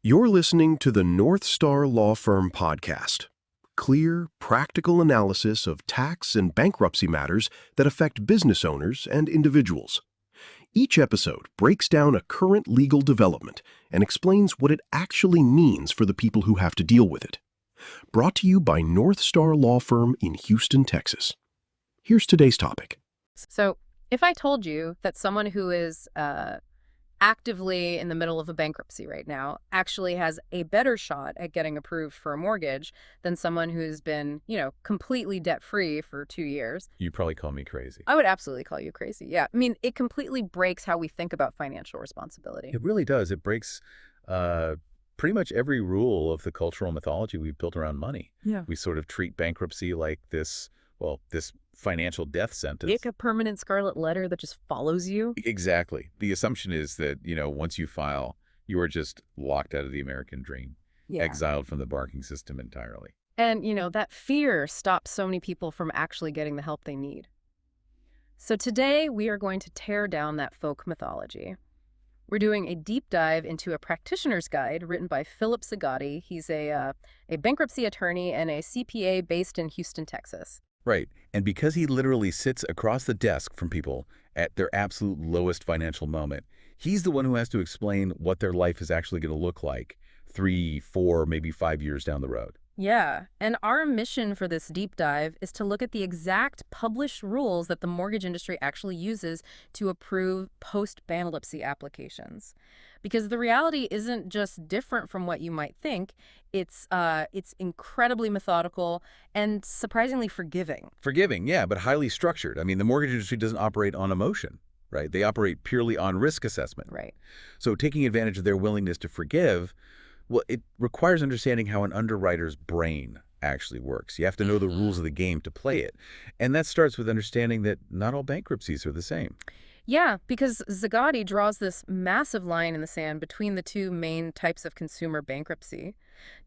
You're listening to the North Star Law Firm podcast. Clear, practical analysis of tax and bankruptcy matters that affect business owners and individuals. Each episode breaks down a current legal development and explains what it actually means for the people who have to deal with it. Brought to you by North Star Law Firm in Houston, Texas. Here's today's topic. So if I told you that someone who is actively in the middle of a bankruptcy right now actually has a better shot at getting approved for a mortgage than someone who's been, completely debt-free for 2 years. You'd probably call me crazy. I would absolutely call you crazy. Yeah. I mean, it completely breaks how we think about financial responsibility. It really does. It breaks pretty much every rule of the cultural mythology we've built around money. Yeah. We sort of treat bankruptcy like this financial death sentence. Like a permanent scarlet letter that just follows you. Exactly. The assumption is that, once you file, you are just locked out of the American dream, exiled from the banking system entirely. And, that fear stops so many people from actually getting the help they need. So today we are going to tear down that folk mythology. We're doing a deep dive into a practitioner's guide written by Phillip Zagotti. He's a bankruptcy attorney and a CPA based in Houston, Texas. Right. And because he literally sits across the desk from people at their absolute lowest financial moment, he's the one who has to explain what their life is actually going to look like 3, 4, maybe 5 years down the road. Yeah. And our mission for this deep dive is to look at the exact published rules that the mortgage industry actually uses to approve post-bankruptcy applications. Because the reality isn't just different from what you might think. It's incredibly methodical and surprisingly forgiving. Forgiving, yeah, but highly structured. I mean, the mortgage industry doesn't operate on emotion, right? They operate purely on risk assessment. Right. So taking advantage of their willingness to forgive, well, it requires understanding how an underwriter's brain actually works. You have to know the rules of the game to play it. And that starts with understanding that not all bankruptcies are the same. Yeah, because Zagotti draws this massive line in the sand between the two main types of consumer bankruptcy,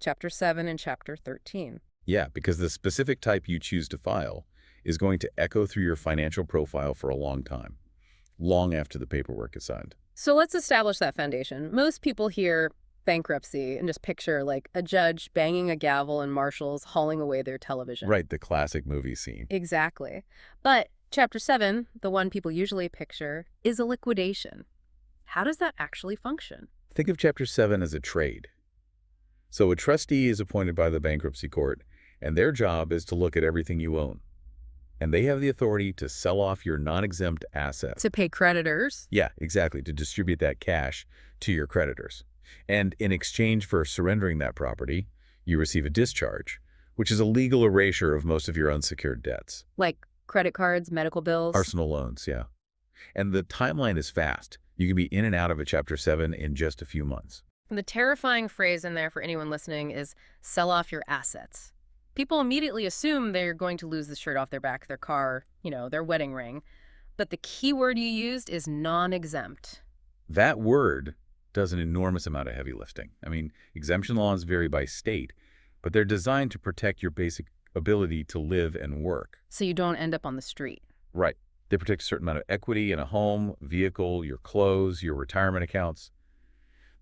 Chapter 7 and Chapter 13. Yeah, because the specific type you choose to file is going to echo through your financial profile for a long time, long after the paperwork is signed. So let's establish that foundation. Most people hear bankruptcy and just picture like a judge banging a gavel and marshals hauling away their television. Right, the classic movie scene. Exactly. But Chapter 7, the one people usually picture, is a liquidation. How does that actually function? Think of Chapter 7 as a trade. So a trustee is appointed by the bankruptcy court, and their job is to look at everything you own. And they have the authority to sell off your non-exempt assets. To pay creditors? Yeah, exactly, to distribute that cash to your creditors. And in exchange for surrendering that property, you receive a discharge, which is a legal erasure of most of your unsecured debts. Like credit cards, medical bills? Personal loans, yeah. And the timeline is fast. You can be in and out of a Chapter 7 in just a few months. And the terrifying phrase in there for anyone listening is sell off your assets. People immediately assume they're going to lose the shirt off their back, their car, their wedding ring. But the key word you used is non-exempt. That word does an enormous amount of heavy lifting. I mean, exemption laws vary by state, but they're designed to protect your basic ability to live and work. So you don't end up on the street. Right. They protect a certain amount of equity in a home, vehicle, your clothes, your retirement accounts.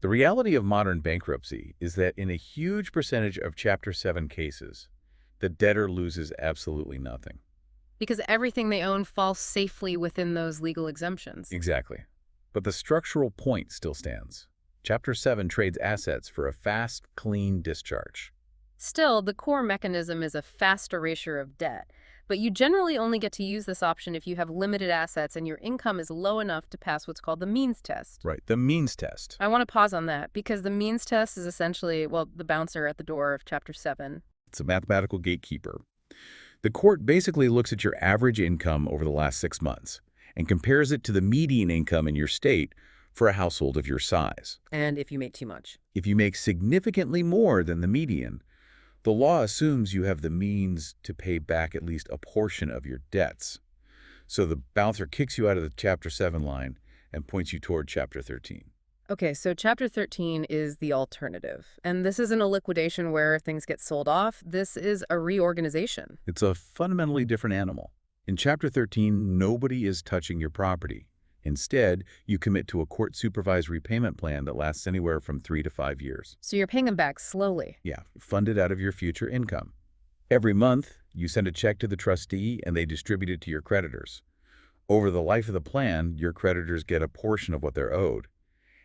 The reality of modern bankruptcy is that in a huge percentage of Chapter 7 cases, the debtor loses absolutely nothing. Because everything they own falls safely within those legal exemptions. Exactly. But the structural point still stands. Chapter 7 trades assets for a fast, clean discharge. Still, the core mechanism is a fast erasure of debt. But you generally only get to use this option if you have limited assets and your income is low enough to pass what's called the means test. Right, the means test. I want to pause on that because the means test is essentially, the bouncer at the door of Chapter 7. It's a mathematical gatekeeper. The court basically looks at your average income over the last 6 months and compares it to the median income in your state for a household of your size. And if you make too much. If you make significantly more than the median, the law assumes you have the means to pay back at least a portion of your debts. So the bouncer kicks you out of the Chapter 7 line and points you toward Chapter 13. Okay, so Chapter 13 is the alternative. And this isn't a liquidation where things get sold off. This is a reorganization. It's a fundamentally different animal. In Chapter 13, nobody is touching your property. Instead, you commit to a court-supervised repayment plan that lasts anywhere from 3 to 5 years. So you're paying them back slowly. Yeah, funded out of your future income. Every month, you send a check to the trustee and they distribute it to your creditors. Over the life of the plan, your creditors get a portion of what they're owed.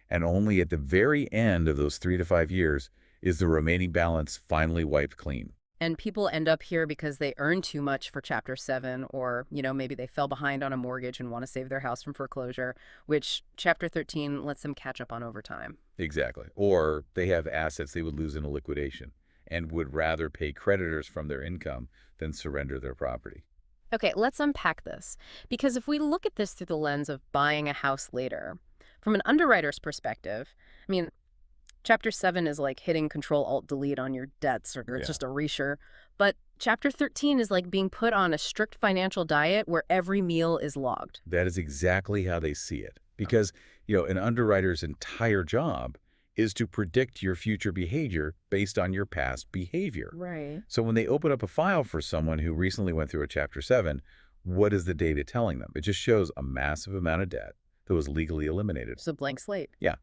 And only at the very end of those 3 to 5 years is the remaining balance finally wiped clean. And people end up here because they earn too much for Chapter 7, or, maybe they fell behind on a mortgage and want to save their house from foreclosure, which Chapter 13 lets them catch up on over time. Exactly. Or they have assets they would lose in a liquidation and would rather pay creditors from their income than surrender their property. Okay, let's unpack this. Because if we look at this through the lens of buying a house later, from an underwriter's perspective, Chapter 7 is like hitting Control-Alt-Delete on your debts, or it's just a resure. But Chapter 13 is like being put on a strict financial diet where every meal is logged. That is exactly how they see it. Because, an underwriter's entire job is to predict your future behavior based on your past behavior. Right. So when they open up a file for someone who recently went through a Chapter 7, what is the data telling them? It just shows a massive amount of debt that was legally eliminated. It's a blank slate. Yeah.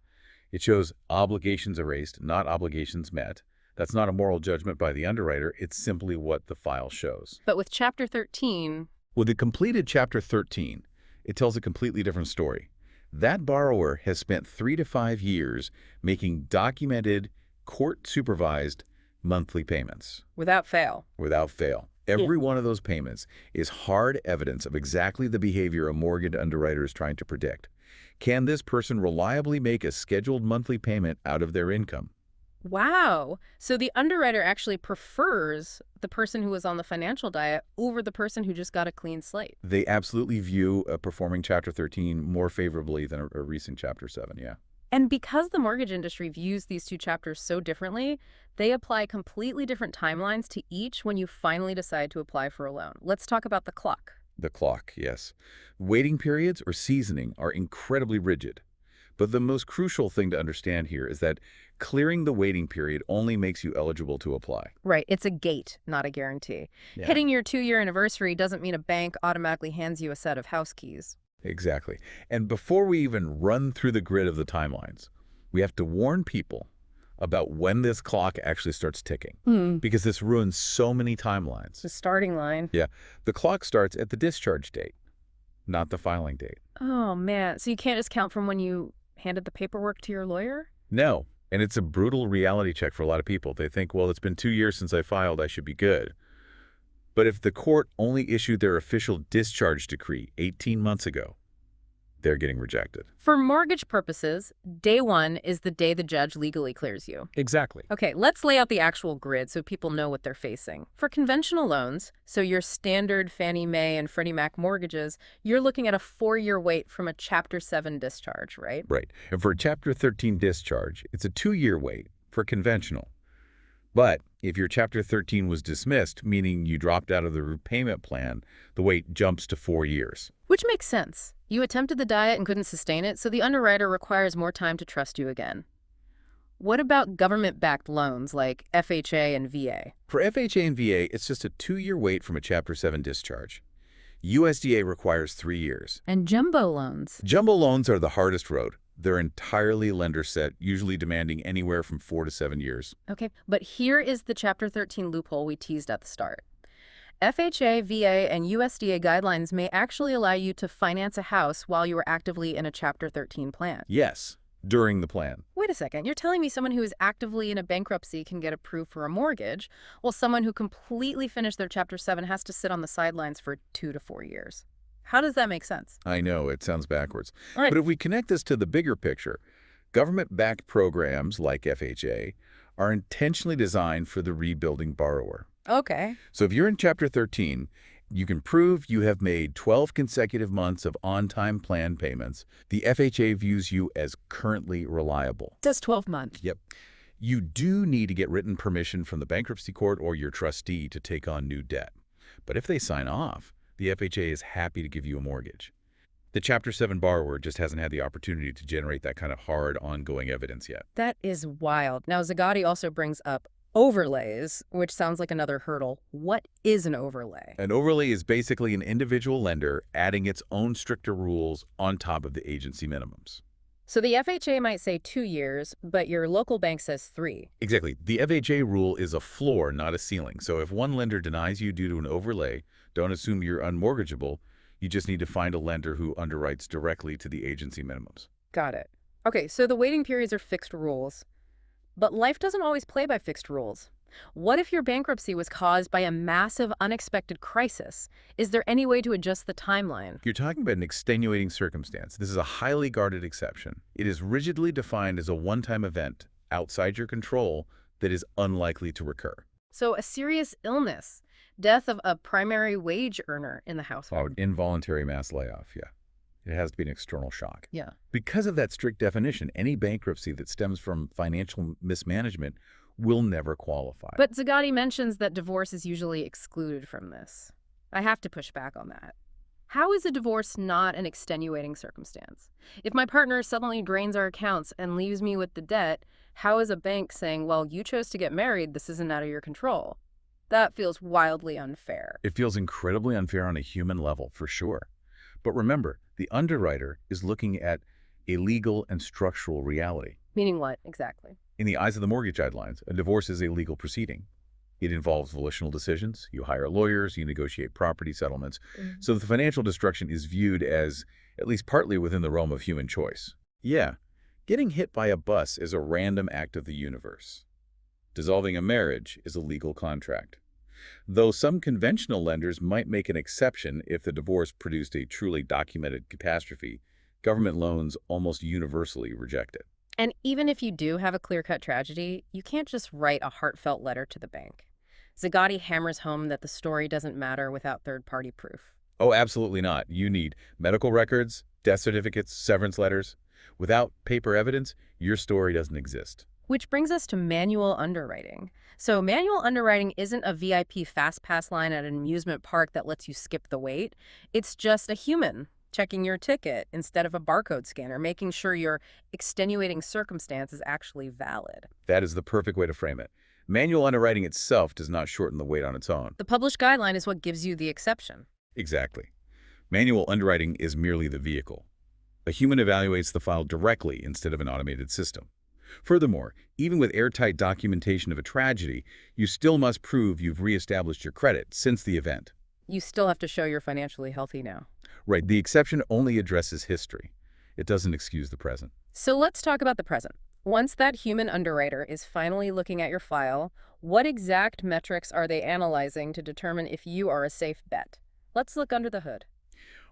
It shows obligations erased, not obligations met. That's not a moral judgment by the underwriter. It's simply what the file shows. But with Chapter 13... With the completed Chapter 13, it tells a completely different story. That borrower has spent 3 to 5 years making documented, court-supervised monthly payments. Without fail. Without fail. Every one of those payments is hard evidence of exactly the behavior a mortgage underwriter is trying to predict. Can this person reliably make a scheduled monthly payment out of their income? Wow. So the underwriter actually prefers the person who was on the financial diet over the person who just got a clean slate. They absolutely view a performing Chapter 13 more favorably than a recent Chapter 7, yeah. And because the mortgage industry views these two chapters so differently, they apply completely different timelines to each when you finally decide to apply for a loan. Let's talk about the clock. The clock, yes. Waiting periods or seasoning are incredibly rigid. But the most crucial thing to understand here is that clearing the waiting period only makes you eligible to apply. Right. It's a gate, not a guarantee. Yeah. Hitting your 2-year anniversary doesn't mean a bank automatically hands you a set of house keys. Exactly. And before we even run through the grid of the timelines, we have to warn people about when this clock actually starts ticking, because this ruins so many timelines. The starting line. Yeah. The clock starts at the discharge date, not the filing date. Oh, man. So you can't just count from when you handed the paperwork to your lawyer? No. And it's a brutal reality check for a lot of people. They think, well, it's been 2 years since I filed, I should be good. But if the court only issued their official discharge decree 18 months ago, they're getting rejected. For mortgage purposes, day 1 is the day the judge legally clears you. Exactly. Okay, let's lay out the actual grid so people know what they're facing. For conventional loans, so your standard Fannie Mae and Freddie Mac mortgages, you're looking at a 4-year wait from a Chapter 7 discharge, right? Right. And for a Chapter 13 discharge, it's a 2-year wait for conventional. But if your Chapter 13 was dismissed, meaning you dropped out of the repayment plan, the wait jumps to 4 years. Which makes sense. You attempted the diet and couldn't sustain it, so the underwriter requires more time to trust you again. What about government-backed loans like FHA and VA? For FHA and VA, it's just a 2-year wait from a Chapter 7 discharge. USDA requires 3 years. And jumbo loans? Jumbo loans are the hardest road. They're entirely lender set, usually demanding anywhere from 4 to 7 years. Okay, but here is the Chapter 13 loophole we teased at the start. FHA, VA, and USDA guidelines may actually allow you to finance a house while you are actively in a Chapter 13 plan. Yes, during the plan. Wait a second, you're telling me someone who is actively in a bankruptcy can get approved for a mortgage, while someone who completely finished their Chapter 7 has to sit on the sidelines for 2 to 4 years. How does that make sense? I know, it sounds backwards. All right. But if we connect this to the bigger picture, government-backed programs like FHA are intentionally designed for the rebuilding borrower. Okay. So if you're in Chapter 13, you can prove you have made 12 consecutive months of on-time plan payments. The FHA views you as currently reliable. Just 12 months. Yep. You do need to get written permission from the bankruptcy court or your trustee to take on new debt. But if they sign off, the FHA is happy to give you a mortgage. The Chapter 7 borrower just hasn't had the opportunity to generate that kind of hard, ongoing evidence yet. That is wild. Now, Zagotti also brings up Overlays, which sounds like another hurdle. What is an overlay? An overlay is basically an individual lender adding its own stricter rules on top of the agency minimums. So the FHA might say 2 years, but your local bank says 3. Exactly. The FHA rule is a floor, not a ceiling. So if one lender denies you due to an overlay, don't assume you're unmortgageable. You just need to find a lender who underwrites directly to the agency minimums. Got it. Okay, so the waiting periods are fixed rules. But life doesn't always play by fixed rules. What if your bankruptcy was caused by a massive, unexpected crisis? Is there any way to adjust the timeline? You're talking about an extenuating circumstance. This is a highly guarded exception. It is rigidly defined as a one-time event outside your control that is unlikely to recur. So a serious illness, death of a primary wage earner in the household. Involuntary mass layoff, yeah. It has to be an external shock. Yeah. Because of that strict definition, any bankruptcy that stems from financial mismanagement will never qualify. But Zagotti mentions that divorce is usually excluded from this. I have to push back on that. How is a divorce not an extenuating circumstance? If my partner suddenly drains our accounts and leaves me with the debt, how is a bank saying, well, you chose to get married, this isn't out of your control? That feels wildly unfair. It feels incredibly unfair on a human level, for sure. But remember, the underwriter is looking at a legal and structural reality. Meaning what, exactly? In the eyes of the mortgage guidelines, a divorce is a legal proceeding. It involves volitional decisions. You hire lawyers, you negotiate property settlements. So the financial destruction is viewed as at least partly within the realm of human choice. Yeah, getting hit by a bus is a random act of the universe. Dissolving a marriage is a legal contract. Though some conventional lenders might make an exception if the divorce produced a truly documented catastrophe, government loans almost universally reject it. And even if you do have a clear-cut tragedy, you can't just write a heartfelt letter to the bank. Zagotti hammers home that the story doesn't matter without third-party proof. Oh, absolutely not. You need medical records, death certificates, severance letters. Without paper evidence, your story doesn't exist. Which brings us to manual underwriting. So manual underwriting isn't a VIP fast pass line at an amusement park that lets you skip the wait. It's just a human checking your ticket instead of a barcode scanner, making sure your extenuating circumstance is actually valid. That is the perfect way to frame it. Manual underwriting itself does not shorten the wait on its own. The published guideline is what gives you the exception. Exactly. Manual underwriting is merely the vehicle. A human evaluates the file directly instead of an automated system. Furthermore, even with airtight documentation of a tragedy, you still must prove you've reestablished your credit since the event. You still have to show you're financially healthy now. Right, the exception only addresses history. It doesn't excuse the present. So let's talk about the present. Once that human underwriter is finally looking at your file, what exact metrics are they analyzing to determine if you are a safe bet? Let's look under the hood.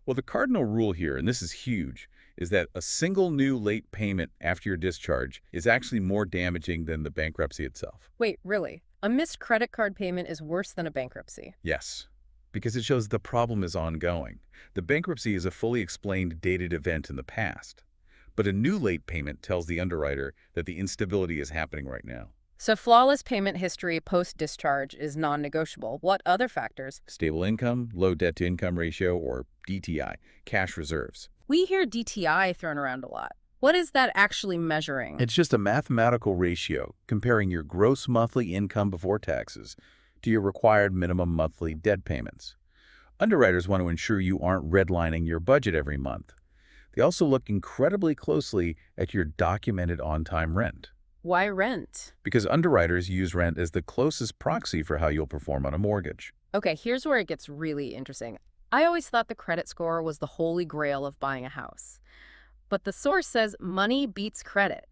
Well, the cardinal rule here, and this is huge, is that a single new late payment after your discharge is actually more damaging than the bankruptcy itself. Wait, really? A missed credit card payment is worse than a bankruptcy? Yes, because it shows the problem is ongoing. The bankruptcy is a fully explained dated event in the past, but a new late payment tells the underwriter that the instability is happening right now. So flawless payment history post-discharge is non-negotiable. What other factors? Stable income, low debt-to-income ratio, or DTI, cash reserves. We hear DTI thrown around a lot. What is that actually measuring? It's just a mathematical ratio comparing your gross monthly income before taxes to your required minimum monthly debt payments. Underwriters want to ensure you aren't redlining your budget every month. They also look incredibly closely at your documented on-time rent. Why rent? Because underwriters use rent as the closest proxy for how you'll perform on a mortgage. Okay, here's where it gets really interesting. I always thought the credit score was the holy grail of buying a house. But the source says money beats credit.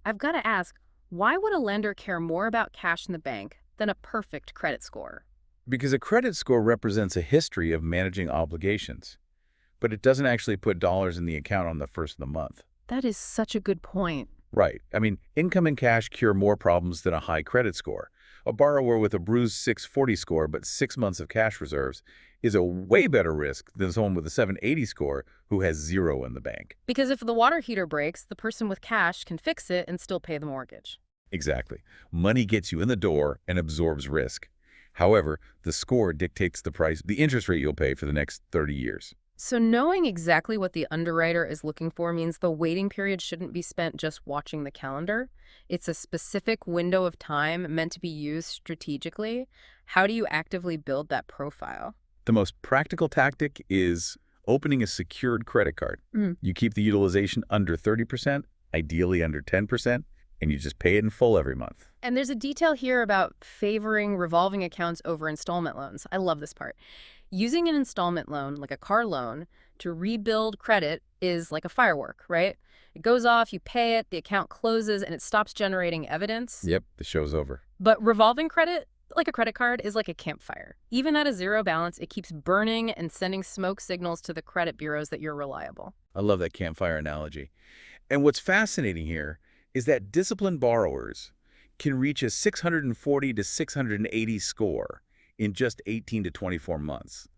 I've got to ask, why would a lender care more about cash in the bank than a perfect credit score? Because a credit score represents a history of managing obligations, but it doesn't actually put dollars in the account on the first of the month. That is such a good point. Right. I mean, income and cash cure more problems than a high credit score. A borrower with a bruised 640 score but 6 months of cash reserves is a way better risk than someone with a 780 score who has zero in the bank. Because if the water heater breaks, the person with cash can fix it and still pay the mortgage. Exactly. Money gets you in the door and absorbs risk. However, the score dictates the price, the interest rate you'll pay for the next 30 years. So knowing exactly what the underwriter is looking for means the waiting period shouldn't be spent just watching the calendar. It's a specific window of time meant to be used strategically. How do you actively build that profile? The most practical tactic is opening a secured credit card. Mm. You keep the utilization under 30%, ideally under 10%, and you just pay it in full every month. And there's a detail here about favoring revolving accounts over installment loans. I love this part. Using an installment loan, like a car loan, to rebuild credit is like a firework, right? It goes off, you pay it, the account closes, and it stops generating evidence. Yep, the show's over. But revolving credit, like a credit card, is like a campfire. Even at a zero balance, it keeps burning and sending smoke signals to the credit bureaus that you're reliable. I love that campfire analogy. And what's fascinating here is that disciplined borrowers can reach a 640 to 680 score in just 18 to 24 months.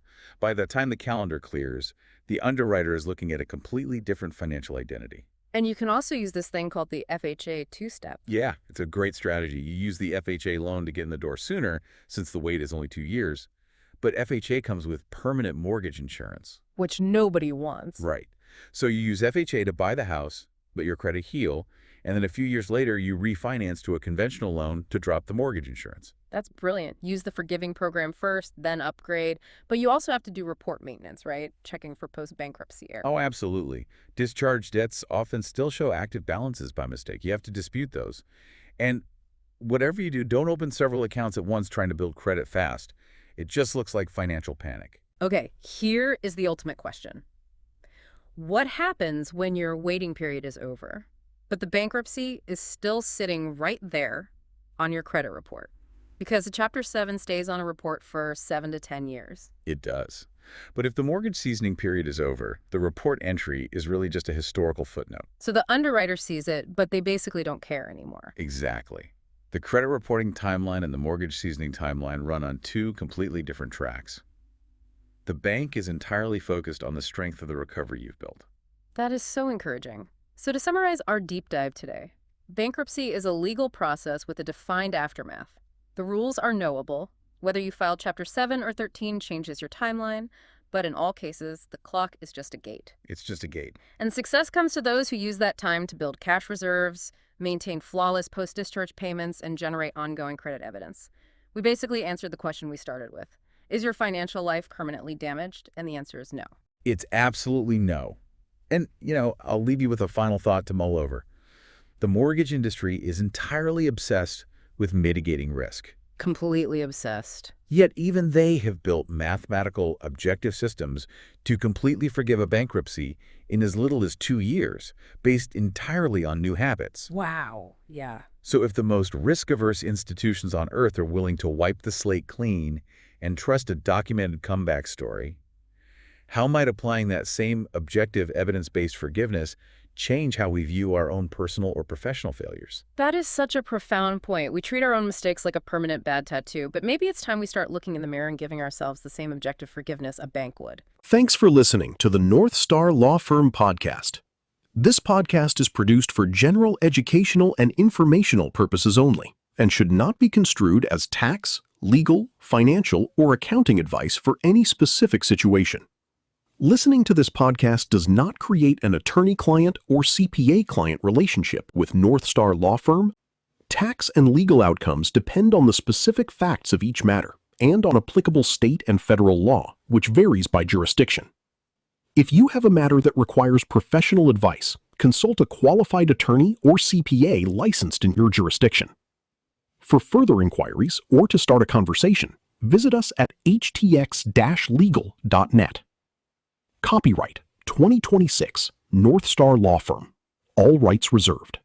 By the time the calendar clears, the underwriter is looking at a completely different financial identity. And you can also use this thing called the FHA two-step. Yeah, it's a great strategy. You use the FHA loan to get in the door sooner, since the wait is only 2 years. But FHA comes with permanent mortgage insurance. Which nobody wants. Right. So you use FHA to buy the house, let your credit heal, and then a few years later you refinance to a conventional loan to drop the mortgage insurance. That's brilliant. Use the forgiving program first, then upgrade. But you also have to do report maintenance, right? Checking for post-bankruptcy error. Oh, absolutely. Discharged debts often still show active balances by mistake. You have to dispute those. And whatever you do, don't open several accounts at once trying to build credit fast. It just looks like financial panic. Okay, here is the ultimate question. What happens when your waiting period is over, but the bankruptcy is still sitting right there on your credit report? Because a Chapter 7 stays on a report for 7 to 10 years. It does. But if the mortgage seasoning period is over, the report entry is really just a historical footnote. So the underwriter sees it, but they basically don't care anymore. Exactly. The credit reporting timeline and the mortgage seasoning timeline run on two completely different tracks. The bank is entirely focused on the strength of the recovery you've built. That is so encouraging. So to summarize our deep dive today, bankruptcy is a legal process with a defined aftermath. The rules are knowable. Whether you filed Chapter 7 or 13 changes your timeline, but in all cases, the clock is just a gate. It's just a gate. And success comes to those who use that time to build cash reserves, maintain flawless post-discharge payments, and generate ongoing credit evidence. We basically answered the question we started with. Is your financial life permanently damaged? And the answer is no. It's absolutely no. And, I'll leave you with a final thought to mull over. The mortgage industry is entirely obsessed with mitigating risk. Completely obsessed. Yet even they have built mathematical, objective systems to completely forgive a bankruptcy in as little as 2 years, based entirely on new habits. Wow. Yeah. So if the most risk-averse institutions on earth are willing to wipe the slate clean and trust a documented comeback story, how might applying that same objective evidence-based forgiveness change how we view our own personal or professional failures? That is such a profound point. We treat our own mistakes like a permanent bad tattoo, but maybe it's time we start looking in the mirror and giving ourselves the same objective forgiveness a bank would. Thanks for listening to the North Star Law Firm podcast. This podcast is produced for general educational and informational purposes only and should not be construed as tax, legal, financial, or accounting advice for any specific situation. Listening to this podcast does not create an attorney-client or CPA-client relationship with North Star Law Firm. Tax and legal outcomes depend on the specific facts of each matter and on applicable state and federal law, which varies by jurisdiction. If you have a matter that requires professional advice, consult a qualified attorney or CPA licensed in your jurisdiction. For further inquiries or to start a conversation, visit us at htx-legal.net. Copyright 2026 North Star Law Firm. All rights reserved.